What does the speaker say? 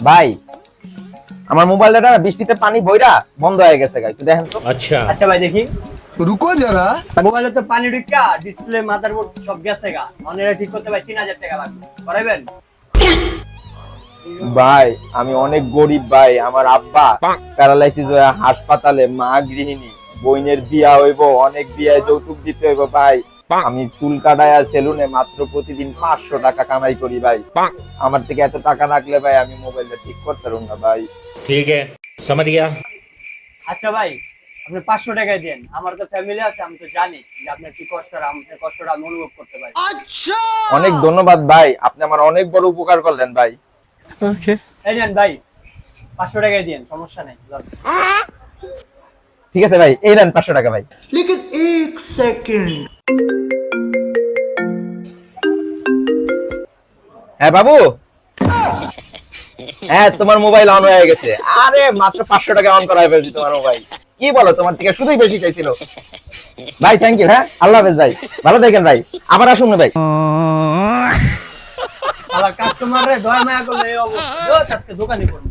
ভাই আমার মোবাইলটা বৃষ্টিতে পানি বইরা বন্ধ হয়ে গেছে গাই, একটু দেখেন তো। अच्छा আচ্ছা ভাই দেখি। रुको जरा। মোবাইলে তো পানি ঢুকা ডিসপ্লে মাদারবোর্ড সব গেছে গা। অনেরা ঠিক করতে ভাই 3000 টাকা লাগবে। করাইবেন? ভাই আমি অনেক গরিব ভাই, আমার আব্বা প্যারালাইসিস হয়ে হাসপাতালে, মা গৃহিণী, বোনের বিয়া হইব, অনেক বিয়ায় যৌতুক দিতে হইব ভাই। আমি চুল কাটায়া সেলুনে মাত্র প্রতিদিন 500 টাকা কামাই করি ভাই। আমার থেকে এত টাকা রাখলে ভাই আমি মোবাইলটা ঠিক করতে পারবো না ভাই। ठीक है समझ गया। আচ্ছা ভাই আপনি 500 টাকা দেন। আমার তো ফ্যামিলি আছে, আমি তো জানি যে আপনার কি কষ্ট, আর আপনার কষ্টটা আমি অনুভব করতে পারি। অনেক ধন্যবাদ ভাই, আপনি আমার অনেক বড় উপকার করলেন ভাই। এই নেন ভাই 500 টাকা দেন, সমস্যা নাই। ঠিক আছে ভাই, এই নেন 500 টাকা ভাই। लेकिन एक सेकंड। হ্যাঁ বাবু, হ্যাঁ তোমার মোবাইল অন হয়ে গেছে। আরে মাত্র 500 টাকা অন করা হয়েছে তোমার মোবাইল। কি বলো, তোমার থেকে শুধুই বেশি চাইছিল ভাই। Thank you. হ্যাঁ আল্লাহ হাফেজ ভাই, ভালো থাকেন ভাই, আবার আসুন না ভাই। শালা কাস্টমার রে দয়া মায়া করলে এই অবস্থা। আজকে দোকানে করব।